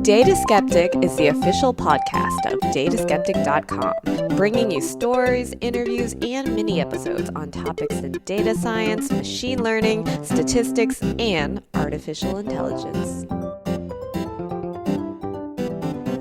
Data Skeptic is the official podcast of dataskeptic.com, bringing you stories, interviews, and mini episodes on topics in data science, machine learning, statistics, and artificial intelligence.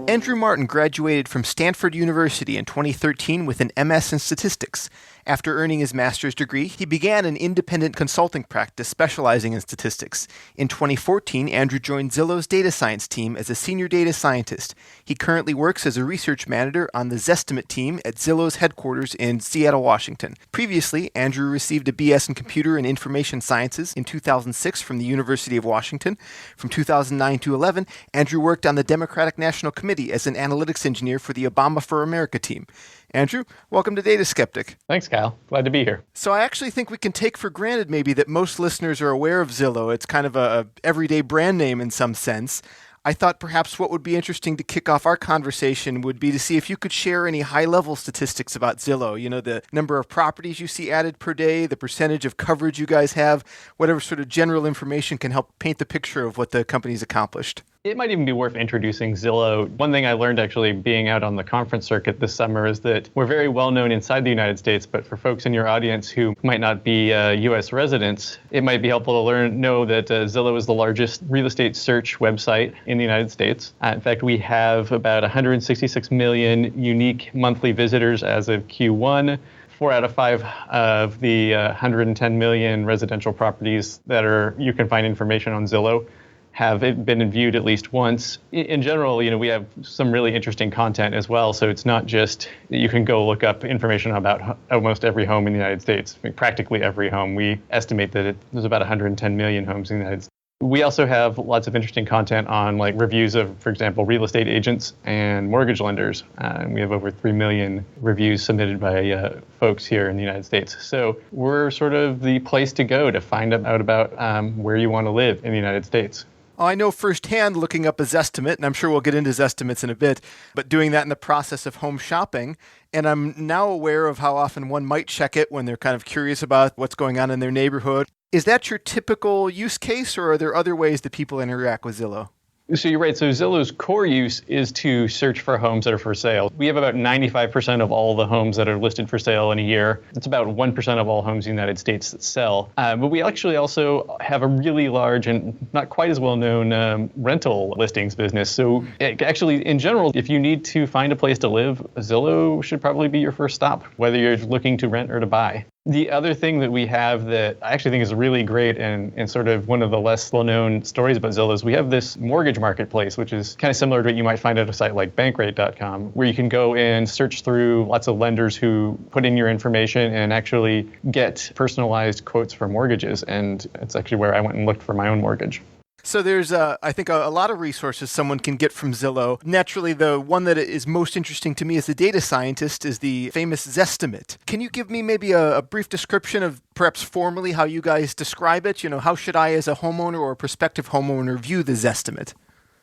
Andrew Martin graduated from Stanford University in 2013 with an MS in statistics. After earning his master's degree, he began an independent consulting practice specializing in statistics. In 2014, Andrew joined Zillow's data science team as a senior data scientist. He currently works as a research manager on the Zestimate team at Zillow's headquarters in Seattle, Washington. Previously, Andrew received a BS in Computer and Information Sciences in 2006 from the University of Washington. From 2009 to 11, Andrew worked on the Democratic National Committee as an analytics engineer for the Obama for America team. Andrew, welcome to Data Skeptic. Thanks, Kyle. Glad to be here. So I actually think we can take for granted maybe that most listeners are aware of Zillow. It's kind of a everyday brand name in some sense. I thought perhaps what would be interesting to kick off our conversation would be to see if you could share any high-level statistics about Zillow. You know, the number of properties you see added per day, the percentage of coverage you guys have, whatever sort of general information can help paint the picture of what the company's accomplished. It might even be worth introducing Zillow. One thing I learned actually being out on the conference circuit this summer is that we're very well known inside the United States, but for folks in your audience who might not be U.S. residents, it might be helpful to know that Zillow is the largest real estate search website in the United States. In fact, we have about 166 million unique monthly visitors as of Q1. 4 out of 5 of the 110 million residential properties that you can find information on Zillow have been viewed at least once. In general, we have some really interesting content as well. So it's not just that you can go look up information about almost every home in the United States, practically every home. We estimate that there's about 110 million homes in the United States. We also have lots of interesting content on reviews of, for example, real estate agents and mortgage lenders. And we have over 3 million reviews submitted by folks here in the United States. So we're sort of the place to go to find out about where you want to live in the United States. I know firsthand looking up a Zestimate, and I'm sure we'll get into Zestimates in a bit, but doing that in the process of home shopping. And I'm now aware of how often one might check it when they're kind of curious about what's going on in their neighborhood. Is that your typical use case, or are there other ways that people interact with Zillow? So you're right. So Zillow's core use is to search for homes that are for sale. We have about 95% of all the homes that are listed for sale in a year. It's about 1% of all homes in the United States that sell. But we actually also have a really large and not quite as well-known rental listings business. So actually, in general, if you need to find a place to live, Zillow should probably be your first stop, whether you're looking to rent or to buy. The other thing that we have that I actually think is really great and sort of one of the less well-known stories about Zillow is we have this mortgage marketplace, which is kind of similar to what you might find at a site like bankrate.com, where you can go and search through lots of lenders who put in your information and actually get personalized quotes for mortgages. And it's actually where I went and looked for my own mortgage. So there's, I think, a lot of resources someone can get from Zillow. Naturally, the one that is most interesting to me as a data scientist is the famous Zestimate. Can you give me maybe a brief description of perhaps formally how you guys describe it? How should I as a homeowner or a prospective homeowner view the Zestimate?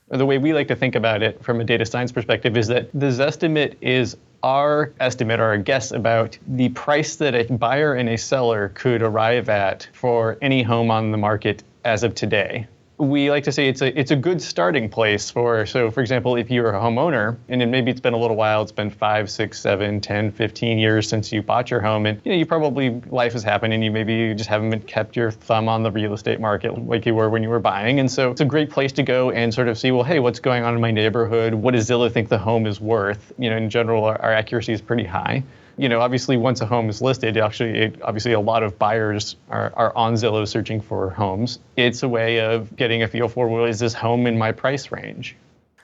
The way we like to think about it from a data science perspective is that the Zestimate is our estimate or a guess about the price that a buyer and a seller could arrive at for any home on the market as of today. We like to say it's a good starting place for example, if you're a homeowner, and then maybe it's been a little while, it's been 5, 6, 7, 10, 15 years since you bought your home, and you probably, life has happened, and you just haven't kept your thumb on the real estate market like you were when you were buying. And so it's a great place to go and sort of see, well, hey, what's going on in my neighborhood? What does Zillow think the home is worth? In general, our accuracy is pretty high. Obviously, once a home is listed, obviously a lot of buyers are on Zillow searching for homes. It's a way of getting a feel for, well, is this home in my price range?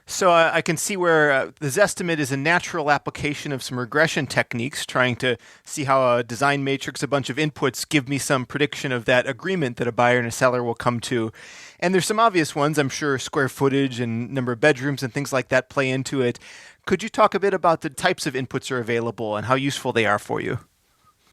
So I can see where the Zestimate is a natural application of some regression techniques, trying to see how a design matrix, a bunch of inputs, give me some prediction of that agreement that a buyer and a seller will come to. And there's some obvious ones. I'm sure square footage and number of bedrooms and things like that play into it. Could you talk a bit about the types of inputs are available and how useful they are for you?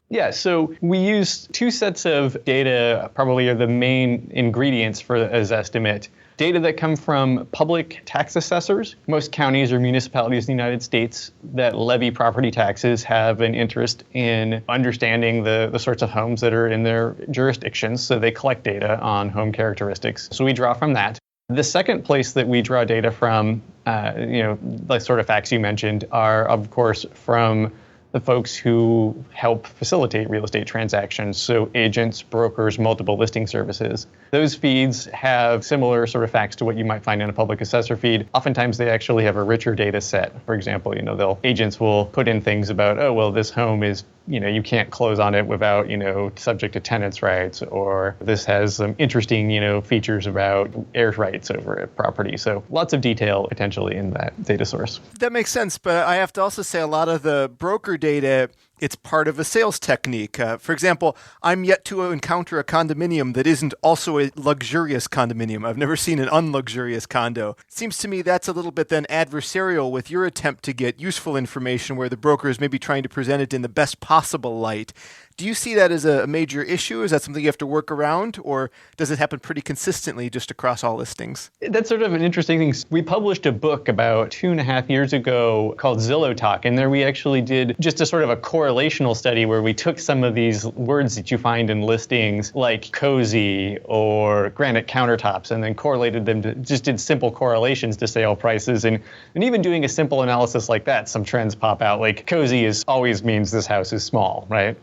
Yeah, so we use 2 sets of data, probably are the main ingredients for a Zestimate. Data that come from public tax assessors. Most counties or municipalities in the United States that levy property taxes have an interest in understanding the sorts of homes that are in their jurisdictions, so they collect data on home characteristics. So we draw from that. The second place that we draw data from The sort of facts you mentioned are, of course, from the folks who help facilitate real estate transactions, so agents, brokers, multiple listing services. Those feeds have similar sort of facts to what you might find in a public assessor feed. Oftentimes they actually have a richer data set. For example, agents will put in things about, oh, well, this home is, you can't close on it without, subject to tenants' rights, or this has some interesting, features about heirs' rights over a property. So lots of detail potentially in that data source. That makes sense, but I have to also say a lot of the broker data, it's part of a sales technique. For example, I'm yet to encounter a condominium that isn't also a luxurious condominium. I've never seen an unluxurious condo. Seems to me that's a little bit then adversarial with your attempt to get useful information where the broker is maybe trying to present it in the best possible light. Do you see that as a major issue? Is that something you have to work around, or does it happen pretty consistently just across all listings? That's sort of an interesting thing. We published a book about 2.5 years ago called Zillow Talk, and there we actually did just a sort of a correlational study where we took some of these words that you find in listings like cozy or granite countertops and then correlated them to, just did simple correlations to sale prices. And even doing a simple analysis like that, some trends pop out, like cozy always means this house is small, right?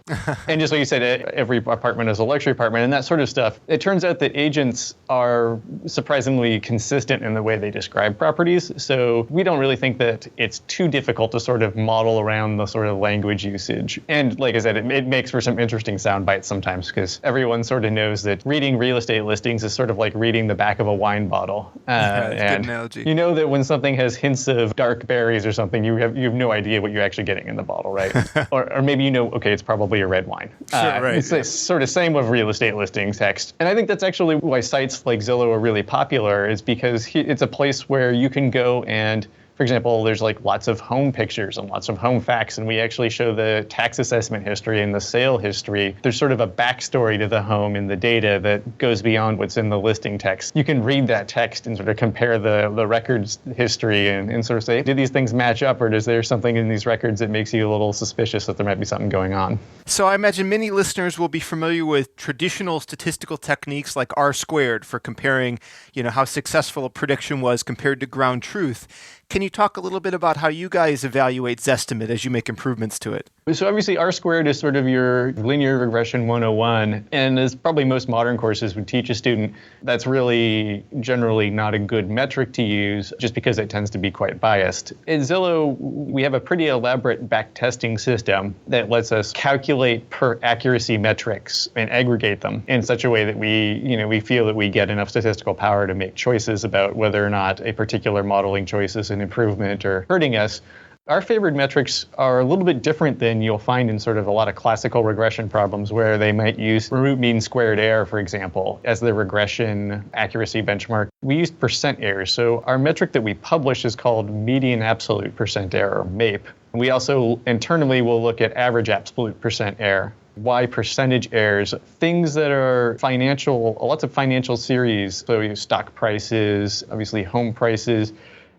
And just like you said, every apartment is a luxury apartment and that sort of stuff. It turns out that agents are surprisingly consistent in the way they describe properties. So we don't really think that it's too difficult to sort of model around the sort of language usage. And like I said, it makes for some interesting sound bites sometimes because everyone sort of knows that reading real estate listings is sort of like reading the back of a wine bottle. That's a good analogy. You know that when something has hints of dark berries or something, you have no idea what you're actually getting in the bottle, right? or maybe okay, it's probably a red wine. Sure, right. It's the sort of same with real estate listing text. And I think that's actually why sites like Zillow are really popular, is because it's a place where you can go and, for example, there's like lots of home pictures and lots of home facts, and we actually show the tax assessment history and the sale history. There's sort of a backstory to the home in the data that goes beyond what's in the listing text. You can read that text and sort of compare the records history and sort of say, do these things match up, or is there something in these records that makes you a little suspicious that there might be something going on? So I imagine many listeners will be familiar with traditional statistical techniques like R-squared for comparing, how successful a prediction was compared to ground truth. Can you talk a little bit about how you guys evaluate Zestimate as you make improvements to it? So obviously R-squared is sort of your linear regression 101, and as probably most modern courses would teach a student, that's really generally not a good metric to use just because it tends to be quite biased. At Zillow, we have a pretty elaborate backtesting system that lets us calculate per accuracy metrics and aggregate them in such a way that we feel that we get enough statistical power to make choices about whether or not a particular modeling choice is an improvement or hurting us. Our favored metrics are a little bit different than you'll find in sort of a lot of classical regression problems where they might use root mean squared error, for example, as the regression accuracy benchmark. We used percent error. So our metric that we publish is called median absolute percent error, MAPE. We also internally will look at average absolute percent error. Why percentage errors? Things that are financial, lots of financial series, so stock prices, obviously home prices,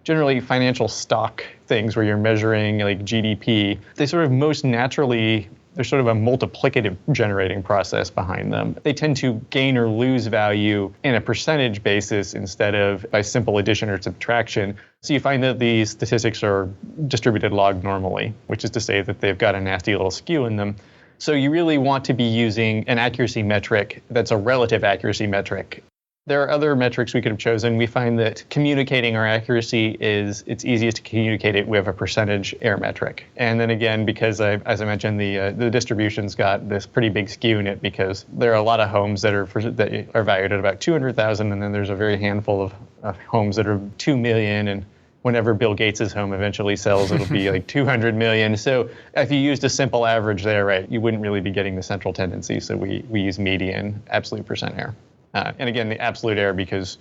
generally financial stock things where you're measuring like GDP, they sort of most naturally, there's sort of a multiplicative generating process behind them. They tend to gain or lose value in a percentage basis instead of by simple addition or subtraction. So you find that these statistics are distributed log normally, which is to say that they've got a nasty little skew in them. So you really want to be using an accuracy metric that's a relative accuracy metric. There are other metrics we could have chosen. We find that communicating our accuracy it's easiest to communicate it with a percentage error metric. And then again, because as I mentioned, the distribution's got this pretty big skew in it because there are a lot of homes that are valued at about $200,000, and then there's a very handful of homes that are $2 million, and whenever Bill Gates' home eventually sells, it'll be like 200 million. So if you used a simple average there, right, you wouldn't really be getting the central tendency. So we use median absolute percent error. And again, the absolute error, because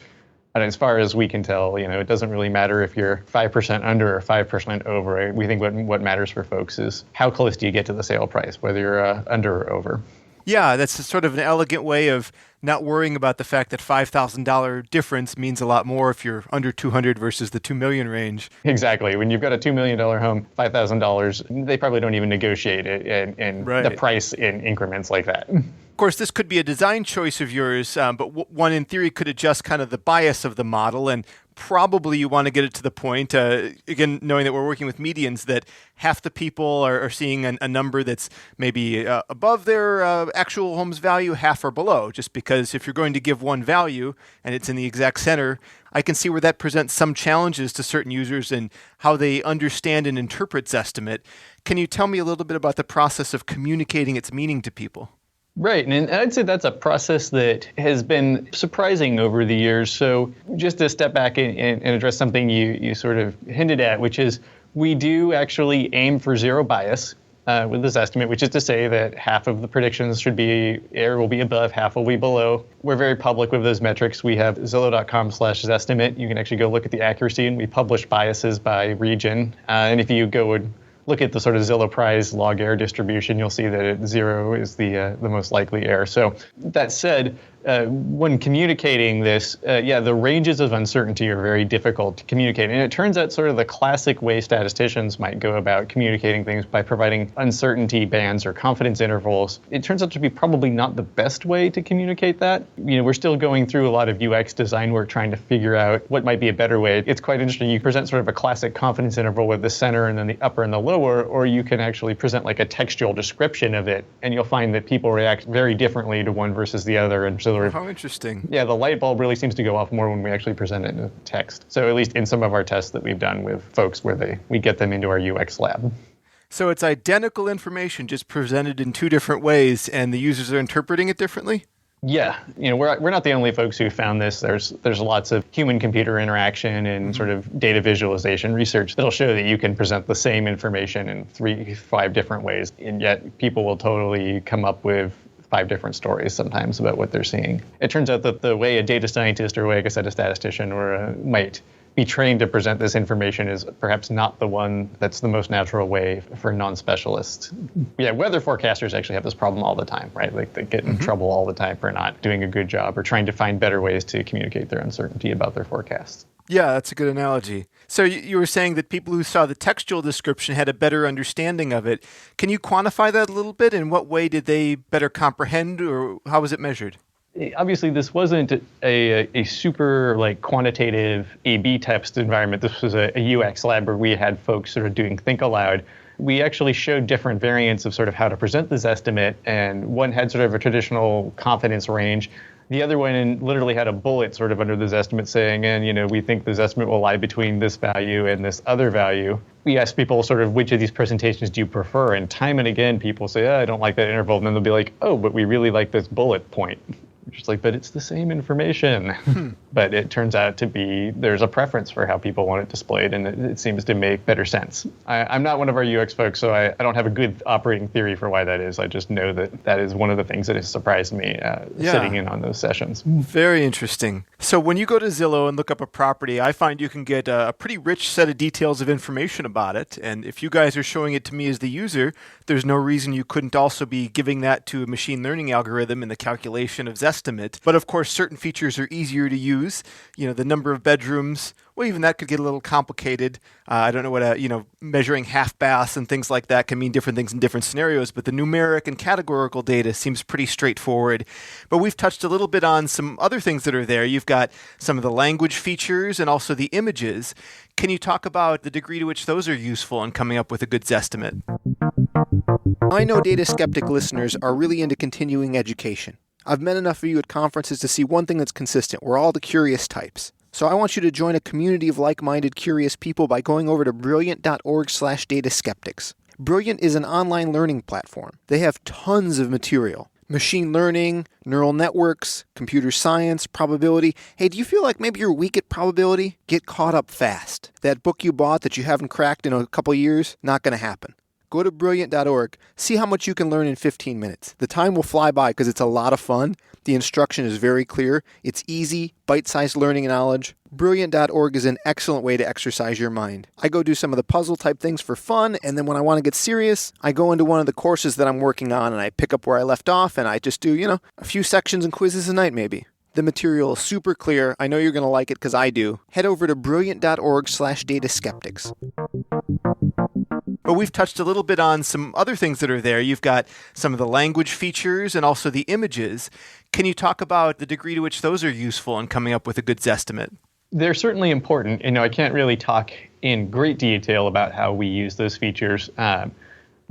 as far as we can tell, it doesn't really matter if you're 5% under or 5% over. We think what matters for folks is how close do you get to the sale price, whether you're under or over. Yeah, that's sort of an elegant way of not worrying about the fact that $5,000 difference means a lot more if you're under 200 versus the 2 million range. Exactly. When you've got a $2 million home, $5,000, they probably don't even negotiate it and right. The price in increments like that. course, this could be a design choice of yours, but one in theory could adjust kind of the bias of the model, and probably you want to get it to the point, again, knowing that we're working with medians, that half the people are seeing a number that's maybe above their actual home's value, half are below, just because if you're going to give one value and it's in the exact center, I can see where that presents some challenges to certain users and how they understand and interpret Zestimate. Can you tell me a little bit about the process of communicating its meaning to people? Right, and I'd say that's a process that has been surprising over the years. So just to step back and address something you sort of hinted at, which is we do actually aim for zero bias with this estimate, which is to say that half of the predictions will be above, half will be below. We're very public with those metrics. We have Zillow.com/Zestimate. You can actually go look at the accuracy, and we publish biases by region. And if you go and look at the sort of Zillow prize log error distribution, you'll see that 0 is the most likely error. So that said, when communicating this, the ranges of uncertainty are very difficult to communicate. And it turns out sort of the classic way statisticians might go about communicating things by providing uncertainty bands or confidence intervals. It turns out to be probably not the best way to communicate that. We're still going through a lot of UX design work trying to figure out what might be a better way. It's quite interesting. You present sort of a classic confidence interval with the center and then the upper and the lower, or you can actually present like a textual description of it, and you'll find that people react very differently to one versus the other. And so how interesting. Yeah, the light bulb really seems to go off more when we actually present it in text. So at least in some of our tests that we've done with folks where we get them into our UX lab. So it's identical information just presented in two different ways, and the users are interpreting it differently? Yeah, we're not the only folks who found this. There's lots of human-computer interaction and sort of data visualization research that'll show that you can present the same information in 3-5 different ways, and yet people will totally come up with 5 different stories sometimes about what they're seeing. It turns out that the way a data scientist or like I said, a statistician might be trained to present this information is perhaps not the one that's the most natural way for non-specialists. Yeah, weather forecasters actually have this problem all the time, right? Like they get in trouble all the time for not doing a good job or trying to find better ways to communicate their uncertainty about their forecasts. Yeah, that's a good analogy. So you were saying that people who saw the textual description had a better understanding of it. Can you quantify that a little bit? In what way did they better comprehend, or how was it measured? Obviously, this wasn't a super quantitative A/B test environment. This was a UX lab where we had folks sort of doing think aloud. We actually showed different variants of sort of how to present this estimate, and one had sort of a traditional confidence range. The other one literally had a bullet sort of under this estimate saying, and we think this estimate will lie between this value and this other value. We asked people sort of which of these presentations do you prefer, and time and again people say, I don't like that interval, and then they'll be like, oh, but we really like this bullet point. Just like, but it's the same information. But it turns out to be, there's a preference for how people want it displayed, and it seems to make better sense. I'm not one of our UX folks, so I don't have a good operating theory for why that is. I just know that is one of the things that has surprised me sitting in on those sessions. Very interesting. So when you go to Zillow and look up a property, I find you can get a pretty rich set of details of information about it. And if you guys are showing it to me as the user, there's no reason you couldn't also be giving that to a machine learning algorithm in the calculation of Zestimate. But of course, certain features are easier to use. The number of bedrooms, well, even that could get a little complicated. I don't know what measuring half baths and things like that can mean different things in different scenarios, but the numeric and categorical data seems pretty straightforward. But we've touched a little bit on some other things that are there. You've got some of the language features and also the images. Can you talk about the degree to which those are useful in coming up with a good Zestimate? I know Data Skeptic listeners are really into continuing education. I've met enough of you at conferences to see one thing that's consistent. We're all the curious types. So I want you to join a community of like-minded curious people by going over to brilliant.org/dataskeptics. Brilliant is an online learning platform. They have tons of material. Machine learning, neural networks, computer science, probability. Hey, do you feel like maybe you're weak at probability? Get caught up fast. That book you bought that you haven't cracked in a couple years, not going to happen. Go to brilliant.org, see how much you can learn in 15 minutes. The time will fly by because it's a lot of fun. The instruction is very clear. It's easy, bite-sized learning and knowledge. Brilliant.org is an excellent way to exercise your mind. I go do some of the puzzle-type things for fun, and then when I want to get serious, I go into one of the courses that I'm working on, and I pick up where I left off, and I just do, a few sections and quizzes a night maybe. The material is super clear. I know you're going to like it because I do. Head over to brilliant.org/dataskeptics. Well, we've touched a little bit on some other things that are there. You've got some of the language features and also the images. Can you talk about the degree to which those are useful in coming up with a good Zestimate? They're certainly important. I can't really talk in great detail about how we use those features.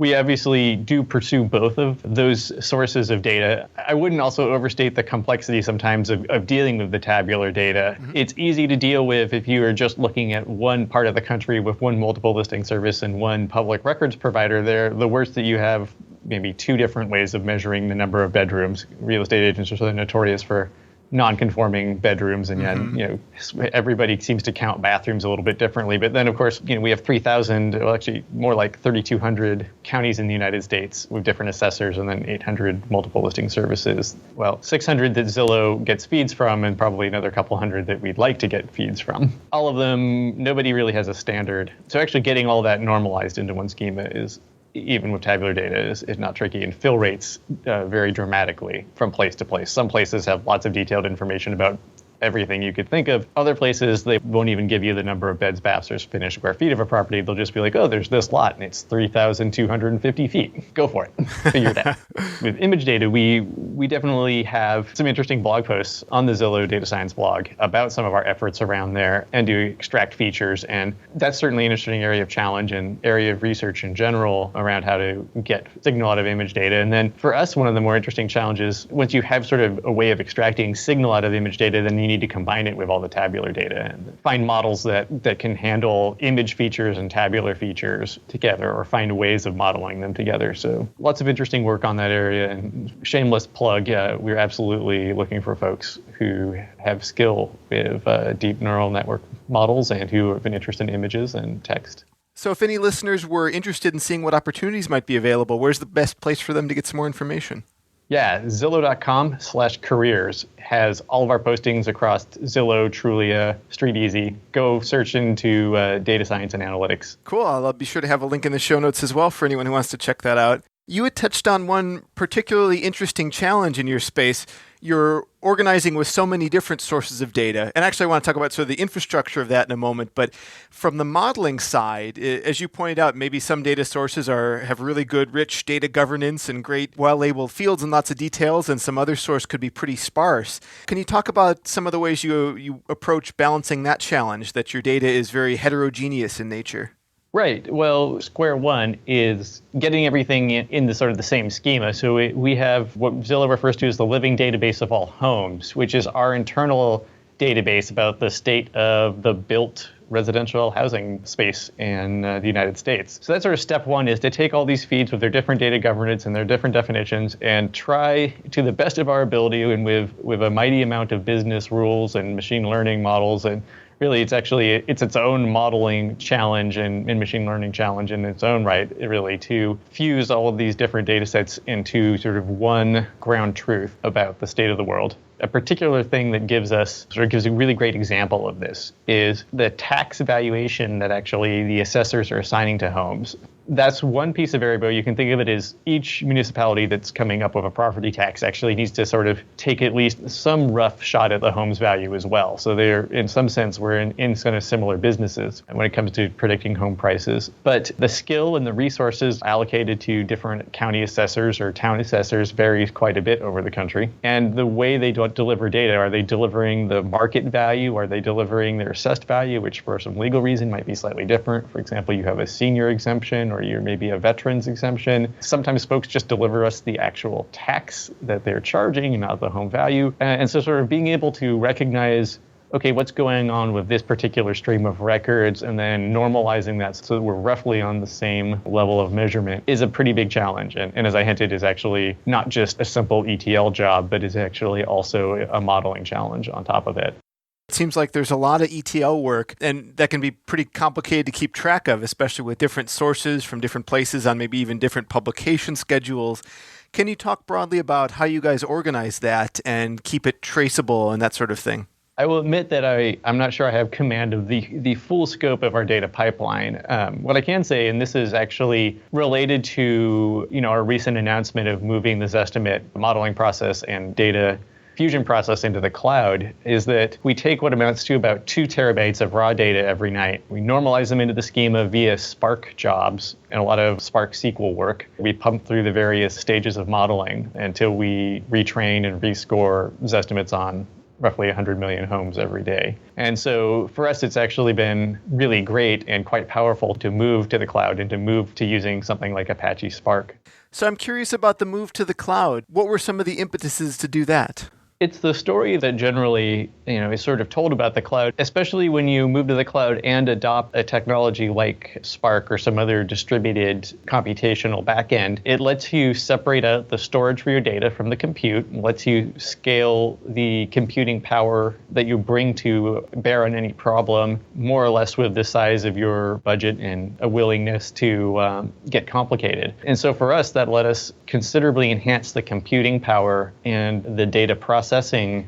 We obviously do pursue both of those sources of data. I wouldn't also overstate the complexity sometimes of dealing with the tabular data. Mm-hmm. It's easy to deal with if you are just looking at one part of the country with one multiple listing service and one public records provider there. The worse that you have maybe two different ways of measuring the number of bedrooms. Real estate agents are sort of notorious for non-conforming bedrooms, and yet, everybody seems to count bathrooms a little bit differently. But then, of course, we have 3,000, well, actually more like 3,200 counties in the United States with different assessors, and then 800 multiple listing services. Well, 600 that Zillow gets feeds from, and probably another couple hundred that we'd like to get feeds from. All of them, nobody really has a standard. So actually getting all that normalized into one schema is, even with tabular data, is not tricky, and fill rates vary dramatically from place to place. Some places have lots of detailed information about everything you could think of. Other places, they won't even give you the number of beds, baths, or finished square feet of a property. They'll just be like, oh, there's this lot, and it's 3,250 feet. Go for it. Figure it out. With image data, we definitely have some interesting blog posts on the Zillow Data Science blog about some of our efforts around there and to extract features. And that's certainly an interesting area of challenge and area of research in general around how to get signal out of image data. And then for us, one of the more interesting challenges, once you have sort of a way of extracting signal out of image data, then you need to combine it with all the tabular data and find models that can handle image features and tabular features together, or find ways of modeling them together. So lots of interesting work on that area, and shameless plug, we're absolutely looking for folks who have skill with deep neural network models and who have an interest in images and text. So if any listeners were interested in seeing what opportunities might be available, where's the best place for them to get some more information? Yeah, Zillow.com/careers has all of our postings across Zillow, Trulia, StreetEasy. Go search into data science and analytics. Cool. I'll be sure to have a link in the show notes as well for anyone who wants to check that out. You had touched on one particularly interesting challenge in your space. You're organizing with so many different sources of data. And actually, I want to talk about sort of the infrastructure of that in a moment. But from the modeling side, as you pointed out, maybe some data sources have really good, rich data governance and great, well-labeled fields and lots of details, and some other source could be pretty sparse. Can you talk about some of the ways you approach balancing that challenge, that your data is very heterogeneous in nature? Right. Well, square one is getting everything in the sort of the same schema. So we have what Zillow refers to as the living database of all homes, which is our internal database about the state of the built residential housing space in the United States. So that's sort of step one, is to take all these feeds with their different data governance and their different definitions and try to the best of our ability, and with a mighty amount of business rules and machine learning models, and really, it's its own modeling challenge and machine learning challenge in its own right, really, to fuse all of these different data sets into sort of one ground truth about the state of the world. A particular thing that gives a really great example of this is the tax valuation that actually the assessors are assigning to homes. That's one piece of variable. You can think of it as each municipality that's coming up with a property tax actually needs to sort of take at least some rough shot at the home's value as well. So they're, in some sense, we're in kind of similar businesses when it comes to predicting home prices. But the skill and the resources allocated to different county assessors or town assessors varies quite a bit over the country. And the way they deliver data, are they delivering the market value? Are they delivering their assessed value, which for some legal reason might be slightly different? For example, you have a senior exemption, or you're maybe a veteran's exemption. Sometimes folks just deliver us the actual tax that they're charging, not the home value. And so sort of being able to recognize, okay, what's going on with this particular stream of records, and then normalizing that so that we're roughly on the same level of measurement is a pretty big challenge. And as I hinted, is actually not just a simple ETL job, but is actually also a modeling challenge on top of it. It seems like there's a lot of ETL work, and that can be pretty complicated to keep track of, especially with different sources from different places on maybe even different publication schedules. Can you talk broadly about how you guys organize that and keep it traceable and that sort of thing? I will admit that I'm not sure I have command of the full scope of our data pipeline. What I can say, and this is actually related to our recent announcement of moving the Zestimate modeling process and data fusion process into the cloud is that we take what amounts to about 2 terabytes of raw data every night. We normalize them into the schema via Spark jobs and a lot of Spark SQL work. We pump through the various stages of modeling until we retrain and rescore Zestimates on roughly 100 million homes every day. And so for us, it's actually been really great and quite powerful to move to the cloud and to move to using something like Apache Spark. So I'm curious about the move to the cloud. What were some of the impetuses to do that? It's the story that generally, is sort of told about the cloud, especially when you move to the cloud and adopt a technology like Spark or some other distributed computational backend. It lets you separate out the storage for your data from the compute, and lets you scale the computing power that you bring to bear on any problem, more or less with the size of your budget and a willingness to get complicated. And so for us, that let us considerably enhance the computing power and the data processing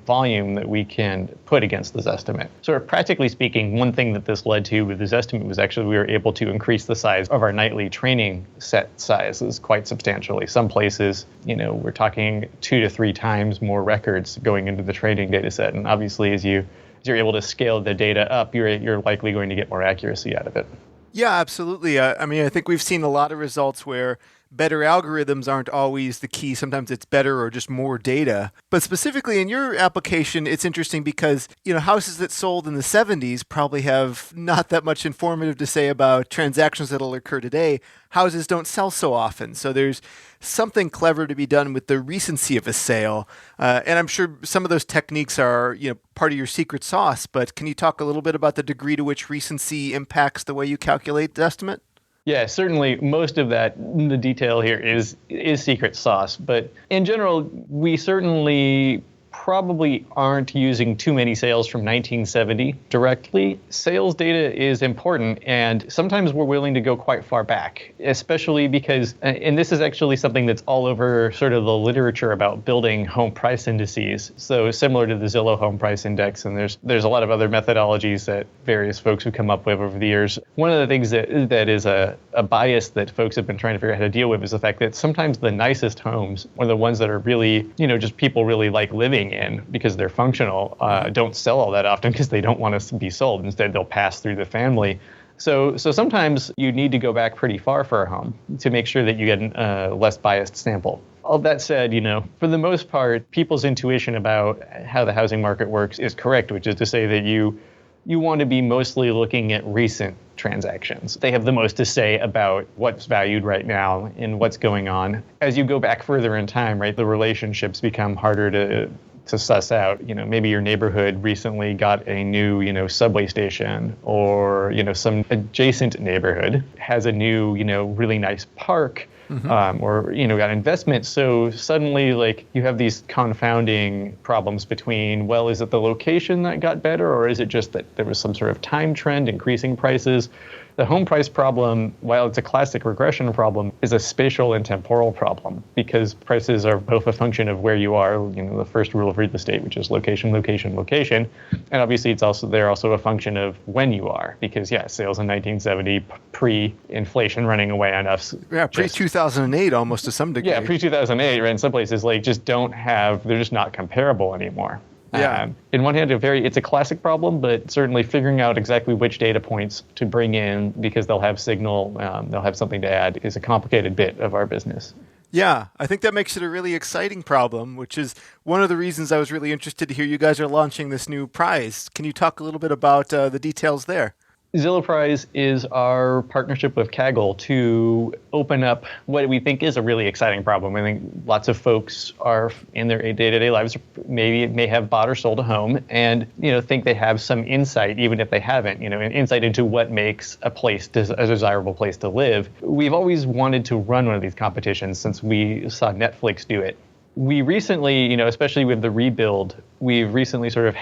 volume that we can put against the Zestimate. So practically speaking, one thing that this led to with the Zestimate was actually we were able to increase the size of our nightly training set sizes quite substantially. Some places, we're talking 2 to 3 times more records going into the training data set. And obviously, as you're able to scale the data up, you're likely going to get more accuracy out of it. Yeah, absolutely. I think we've seen a lot of results where better algorithms aren't always the key. Sometimes it's better or just more data. But specifically in your application, it's interesting because, houses that sold in the 70s probably have not that much informative to say about transactions that'll occur today. Houses don't sell so often. So there's something clever to be done with the recency of a sale. And I'm sure some of those techniques are, part of your secret sauce. But can you talk a little bit about the degree to which recency impacts the way you calculate the estimate? Yeah, certainly most of that, the detail here is secret sauce. But in general, we certainly probably aren't using too many sales from 1970 directly. Sales data is important, and sometimes we're willing to go quite far back, especially because, and this is actually something that's all over sort of the literature about building home price indices. So similar to the Zillow Home Price Index, and there's a lot of other methodologies that various folks have come up with over the years. One of the things that is a bias that folks have been trying to figure out how to deal with is the fact that sometimes the nicest homes, or the ones that are really, just people really like living in because they're functional, don't sell all that often because they don't want to be sold. Instead, they'll pass through the family. So sometimes you need to go back pretty far for a home to make sure that you get a less biased sample. All that said, for the most part, people's intuition about how the housing market works is correct, which is to say that you want to be mostly looking at recent transactions. They have the most to say about what's valued right now and what's going on. As you go back further in time, right, the relationships become harder to suss out. Maybe your neighborhood recently got a new, subway station, or, some adjacent neighborhood has a new, really nice park. Or got investment. So suddenly, you have these confounding problems between, well, is it the location that got better, or is it just that there was some sort of time trend increasing prices? The home price problem, while it's a classic regression problem, is a spatial and temporal problem, because prices are both a function of where you are, the first rule of real estate, which is location, location, location. And obviously they're also a function of when you are, because sales in 1970, pre-inflation running away on us. Yeah, pre-2008 almost to some degree. Yeah, pre-2008, right? In some places, just they're just not comparable anymore. Yeah. In one hand, it's a classic problem, but certainly figuring out exactly which data points to bring in because they'll have signal, they'll have something to add, is a complicated bit of our business. Yeah, I think that makes it a really exciting problem, which is one of the reasons I was really interested to hear you guys are launching this new prize. Can you talk a little bit about the details there? Zillow Prize is our partnership with Kaggle to open up what we think is a really exciting problem. I think lots of folks are in their day-to-day lives may have bought or sold a home and think they have some insight, even if they haven't, an insight into what makes a place a desirable place to live. We've always wanted to run one of these competitions since we saw Netflix do it. We recently, especially with the rebuild, we've recently sort of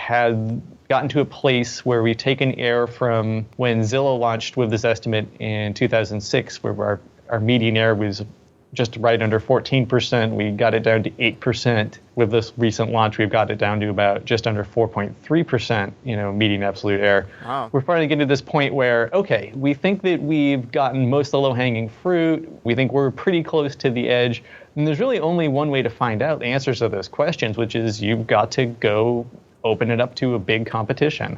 gotten to a place where we've taken air from when Zillow launched with this estimate in 2006, where our median error was just right under 14%. We got it down to 8%. With this recent launch, we've got it down to about just under 4.3%, median absolute error. Wow. We're finally getting to this point where, okay, we think that we've gotten most of the low-hanging fruit. We think we're pretty close to the edge. And there's really only one way to find out the answers to those questions, which is you've got to go open it up to a big competition.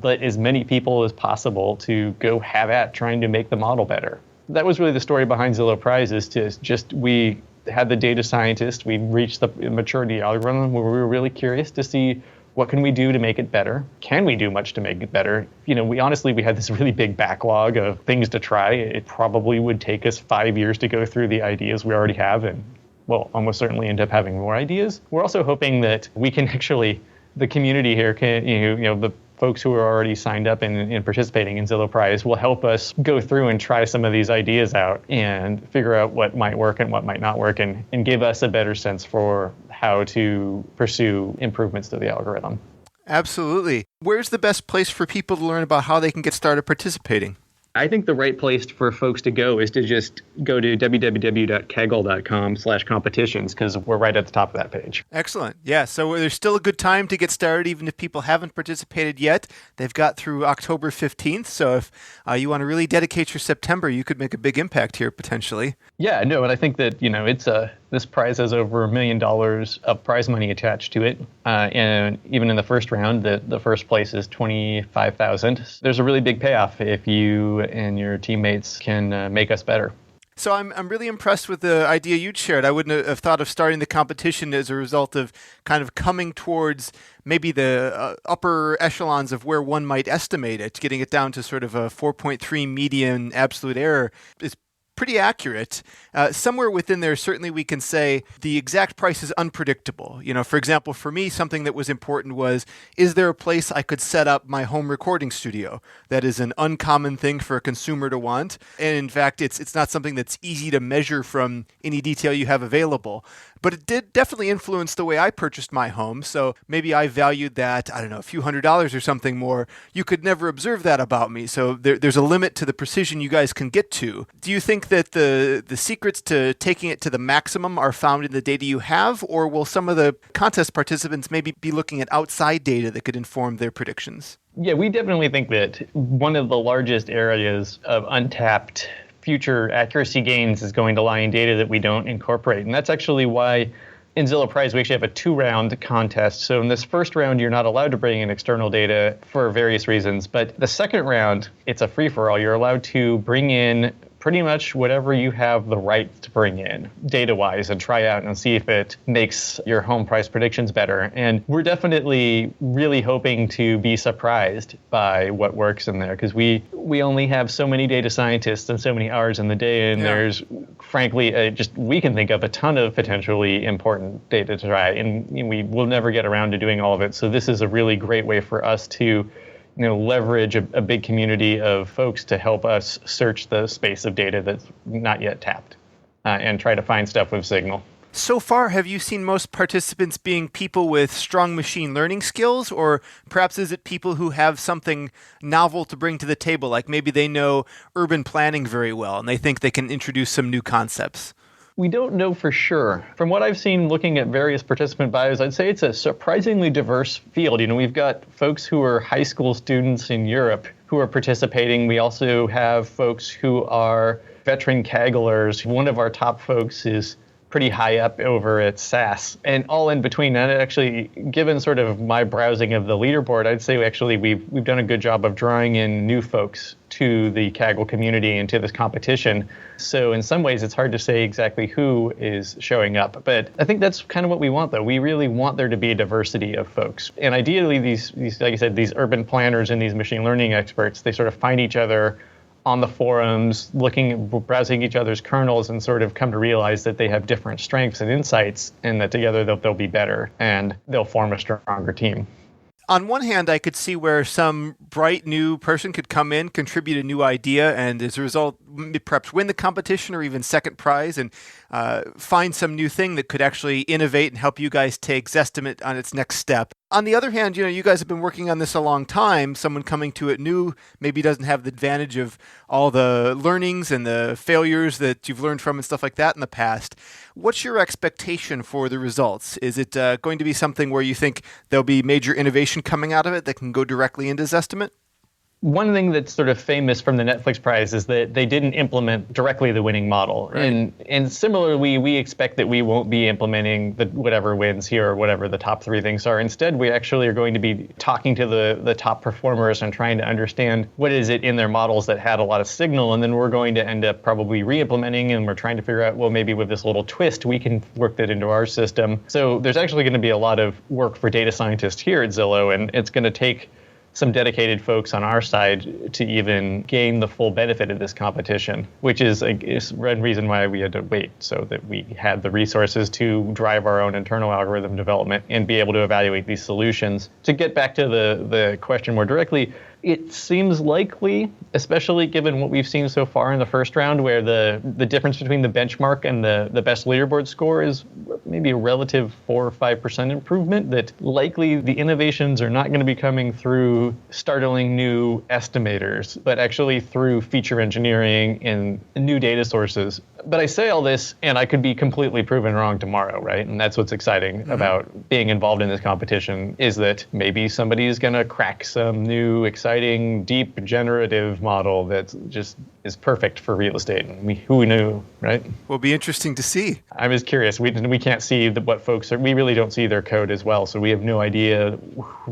Let as many people as possible to go have at trying to make the model better. That was really the story behind Zillow Prize, is to just, we had the data scientist, we reached the maturity algorithm where we were really curious to see what can we do to make it better? Can we do much to make it better? We had this really big backlog of things to try. It probably would take us 5 years to go through the ideas we already have, and we'll almost certainly end up having more ideas. We're also hoping that we can actually, the community here can, the folks who are already signed up and participating in Zillow Prize will help us go through and try some of these ideas out and figure out what might work and what might not work, and give us a better sense for how to pursue improvements to the algorithm. Absolutely. Where's the best place for people to learn about how they can get started participating? I think the right place for folks to go is to just go to www.kaggle.com/competitions, because we're right at the top of that page. Excellent. Yeah, so there's still a good time to get started, even if people haven't participated yet. They've got through October 15th, so if you want to really dedicate your September, you could make a big impact here, potentially. Yeah, no, and I think that, it's this prize has over $1 million of prize money attached to it. And even in the first round, the first place is $25,000. There's a really big payoff if you and your teammates can make us better. So I'm really impressed with the idea you'd shared. I wouldn't have thought of starting the competition as a result of kind of coming towards maybe the upper echelons of where one might estimate it. Getting it down to sort of a 4.3 median absolute error is pretty accurate. Somewhere within there, certainly we can say the exact price is unpredictable. For example, for me, something that was important was, is there a place I could set up my home recording studio? That is an uncommon thing for a consumer to want. And in fact, it's not something that's easy to measure from any detail you have available. But it did definitely influence the way I purchased my home. So maybe I valued that, I don't know, a few $100s or something more. You could never observe that about me. So there's a limit to the precision you guys can get to. Do you think that the secrets to taking it to the maximum are found in the data you have, or will some of the contest participants maybe be looking at outside data that could inform their predictions? Yeah, we definitely think that one of the largest areas of untapped future accuracy gains is going to lie in data that we don't incorporate. And that's actually why in Zillow Prize we actually have a 2-round contest. So in this first round, you're not allowed to bring in external data for various reasons. But the second round, it's a free-for-all. You're allowed to bring in pretty much whatever you have the right to bring in data-wise and try out and see if it makes your home price predictions better. And we're definitely really hoping to be surprised by what works in there, because we only have so many data scientists and so many hours in the day, and there's frankly we can think of a ton of potentially important data to try, and we will never get around to doing all of it. So this is a really great way for us to leverage a big community of folks to help us search the space of data that's not yet tapped and try to find stuff with signal. So far, have you seen most participants being people with strong machine learning skills, or perhaps is it people who have something novel to bring to the table, like maybe they know urban planning very well and they think they can introduce some new concepts? We don't know for sure. From what I've seen looking at various participant bios, I'd say it's a surprisingly diverse field. We've got folks who are high school students in Europe who are participating. We also have folks who are veteran Kagglers. One of our top folks is pretty high up over at SAS, and all in between. And actually, given sort of my browsing of the leaderboard, I'd say actually we've done a good job of drawing in new folks to the Kaggle community and to this competition. So in some ways, it's hard to say exactly who is showing up. But I think that's kind of what we want, though. We really want there to be a diversity of folks. And ideally, these like I said, these urban planners and these machine learning experts, they sort of find each other on the forums, browsing each other's kernels, and sort of come to realize that they have different strengths and insights, and that together they'll be better and they'll form a stronger team. On one hand, I could see where some bright new person could come in, contribute a new idea, and as a result, perhaps win the competition or even second prize, and find some new thing that could actually innovate and help you guys take Zestimate on its next step. On the other hand, you guys have been working on this a long time. Someone coming to it new maybe doesn't have the advantage of all the learnings and the failures that you've learned from and stuff like that in the past. What's your expectation for the results? Is it going to be something where you think there'll be major innovation coming out of it that can go directly into Zestimate? One thing that's sort of famous from the Netflix prize is that they didn't implement directly the winning model. Right. And similarly, we expect that we won't be implementing the whatever wins here or whatever the top three things are. Instead, we actually are going to be talking to the top performers and trying to understand what is it in their models that had a lot of signal. And then we're going to end up probably re-implementing, and we're trying to figure out, well, maybe with this little twist, we can work that into our system. So there's actually going to be a lot of work for data scientists here at Zillow, and it's going to take some dedicated folks on our side to even gain the full benefit of this competition, which is one reason why we had to wait, so that we had the resources to drive our own internal algorithm development and be able to evaluate these solutions. To get back to the question more directly, it seems likely, especially given what we've seen so far in the first round, where the difference between the benchmark and the best leaderboard score is maybe a relative 4 or 5% improvement, that likely the innovations are not going to be coming through startling new estimators, but actually through feature engineering and new data sources. But I say all this, and I could be completely proven wrong tomorrow, right? And that's what's exciting about being involved in this competition, is that maybe somebody is going to crack some new, exciting, deep generative model that just is perfect for real estate. And who knew, right? Will be interesting to see. I'm just curious. We can't see what folks are. We really don't see their code as well, so we have no idea.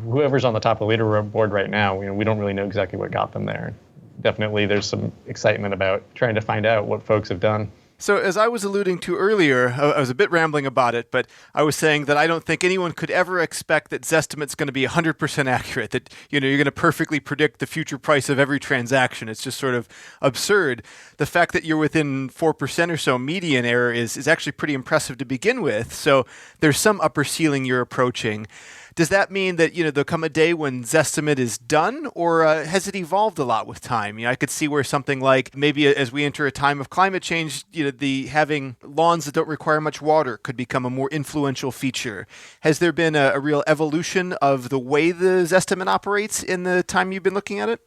Whoever's on the top of the leaderboard right now, we don't really know exactly what got them there. Definitely, there's some excitement about trying to find out what folks have done. So as I was alluding to earlier, I was a bit rambling about it, but I was saying that I don't think anyone could ever expect that Zestimate's going to be 100% accurate, that you're going to perfectly predict the future price of every transaction. It's just sort of absurd. The fact that you're within 4% or so median error is actually pretty impressive to begin with. So there's some upper ceiling you're approaching. Does that mean that, there'll come a day when Zestimate is done, or has it evolved a lot with time? I could see where something like maybe as we enter a time of climate change, the having lawns that don't require much water could become a more influential feature. Has there been a real evolution of the way the Zestimate operates in the time you've been looking at it?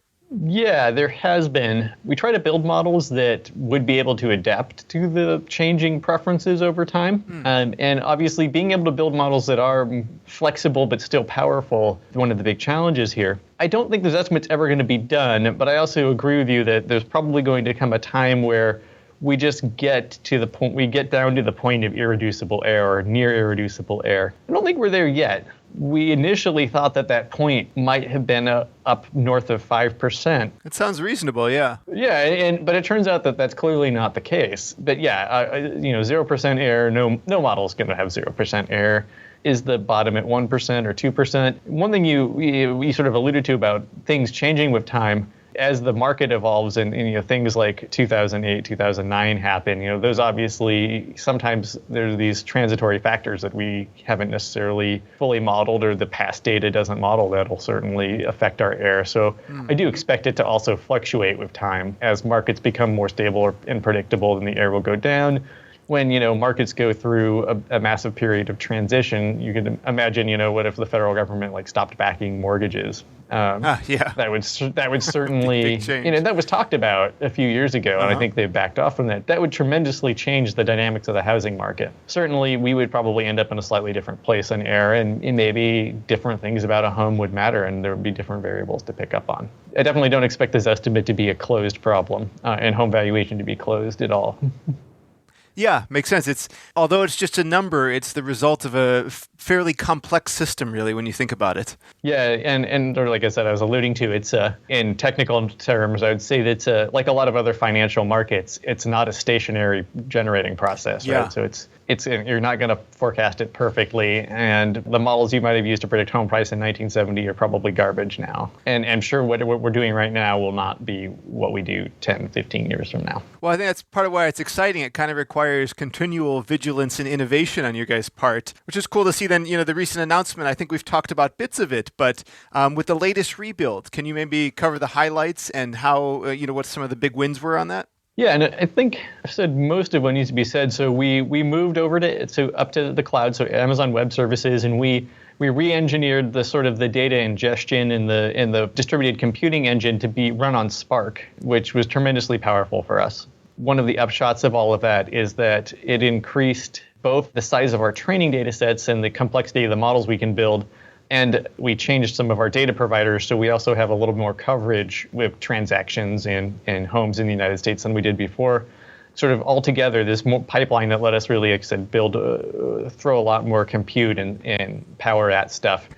Yeah, there has been. We try to build models that would be able to adapt to the changing preferences over time. And obviously, being able to build models that are flexible but still powerful is one of the big challenges here. I don't think this estimate's ever going to be done, but I also agree with you that there's probably going to come a time where we just get to the point, we get down to the point of irreducible error or near irreducible error. I don't think we're there yet. We initially thought that point might have been up north of 5%. It sounds reasonable, yeah. Yeah, but it turns out that that's clearly not the case. But yeah, 0% error, no model is going to have 0% error. Is the bottom at 1% or 2%? One thing you sort of alluded to about things changing with time, as the market evolves and things like 2008, 2009 happen, those obviously, sometimes there's these transitory factors that we haven't necessarily fully modeled, or the past data doesn't model that'll certainly affect our error. So I do expect it to also fluctuate with time. As markets become more stable and predictable, then the error will go down. When markets go through a massive period of transition, you can imagine what if the federal government stopped backing mortgages? Yeah, that would certainly that was talked about a few years ago, and I think they've backed off from that. That would tremendously change the dynamics of the housing market. Certainly, we would probably end up in a slightly different place in error, and maybe different things about a home would matter, and there would be different variables to pick up on. I definitely don't expect this estimate to be a closed problem, and home valuation to be closed at all. Yeah, makes sense. Although it's just a number, it's the result of a fairly complex system, really, when you think about it. Yeah, and like I said, I was alluding to, it's in technical terms, I would say that it's like a lot of other financial markets, it's not a stationary generating process, right? So you're not going to forecast it perfectly, and the models you might have used to predict home price in 1970 are probably garbage now. And I'm sure what we're doing right now will not be what we do 10, 15 years from now. Well, I think that's part of why it's exciting. It kind of requires continual vigilance and innovation on your guys' part, which is cool to see. Then, the recent announcement, I think we've talked about bits of it, but with the latest rebuild, can you maybe cover the highlights and how, what some of the big wins were on that? Yeah, and I think I've said most of what needs to be said. So we moved over up to the cloud, so Amazon Web Services, and we re-engineered the sort of the data ingestion in the distributed computing engine to be run on Spark, which was tremendously powerful for us. One of the upshots of all of that is that it increased both the size of our training data sets and the complexity of the models we can build And we changed some of our data providers, so we also have a little more coverage with transactions in homes in the United States than we did before. Sort of altogether, this pipeline that let us really, like I said, throw a lot more compute and power at stuff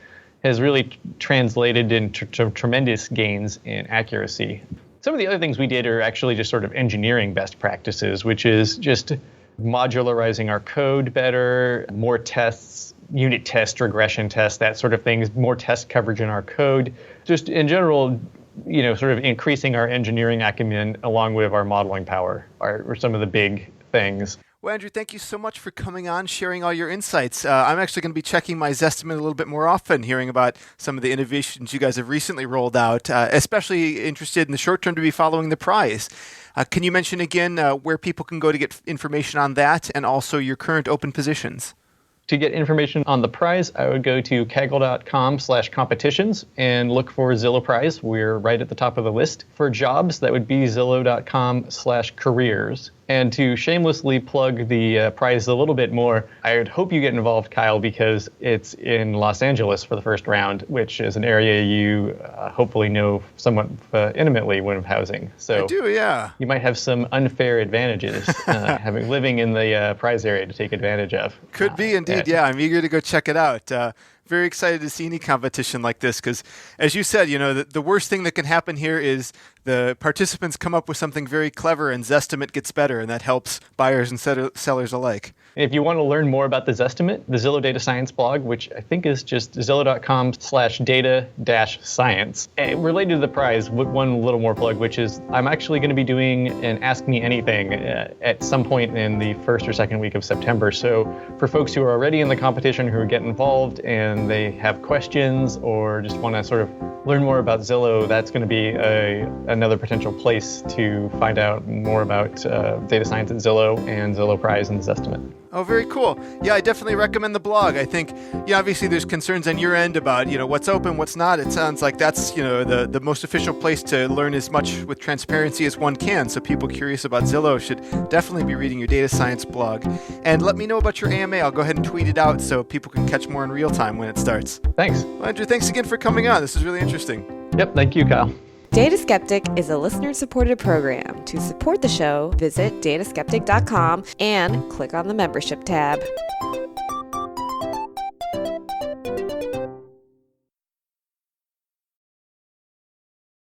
has really translated into tremendous gains in accuracy. Some of the other things we did are actually just sort of engineering best practices, which is just modularizing our code better, more tests, unit test, regression tests, that sort of things, more test coverage in our code. Just in general, sort of increasing our engineering acumen along with our modeling power are some of the big things. Well, Andrew, thank you so much for coming on, sharing all your insights. I'm actually going to be checking my Zestimate a little bit more often, hearing about some of the innovations you guys have recently rolled out, especially interested in the short term to be following the prize. Can you mention again where people can go to get information on that and also your current open positions? To get information on the prize, I would go to kaggle.com/competitions and look for Zillow Prize. We're right at the top of the list. For jobs, that would be zillow.com/careers. And to shamelessly plug the prize a little bit more, I would hope you get involved, Kyle, because it's in Los Angeles for the first round, which is an area you hopefully know somewhat intimately when housing. So I do, yeah. You might have some unfair advantages living in the prize area to take advantage of. Could be indeed, yeah. I'm eager to go check it out. Very excited to see any competition like this because, as you said, the worst thing that can happen here is the participants come up with something very clever and Zestimate gets better, and that helps buyers and sellers alike. If you want to learn more about the Zestimate, the Zillow Data Science blog, which I think is just zillow.com/data-science. And related to the prize, one little more plug, which is I'm actually going to be doing an Ask Me Anything at some point in the first or second week of September. So for folks who are already in the competition who are getting involved and they have questions or just want to sort of learn more about Zillow, that's going to be another potential place to find out more about data science at Zillow and Zillow Prize and the Zestimate. Oh, very cool. Yeah, I definitely recommend the blog. I think, obviously there's concerns on your end about, what's open, what's not. It sounds like that's, the most official place to learn as much with transparency as one can. So people curious about Zillow should definitely be reading your data science blog. And let me know about your AMA. I'll go ahead and tweet it out so people can catch more in real time when it starts. Thanks. Well, Andrew, thanks again for coming on. This is really interesting. Yep, thank you, Kyle. Data Skeptic is a listener-supported program. To support the show, visit dataskeptic.com and click on the membership tab.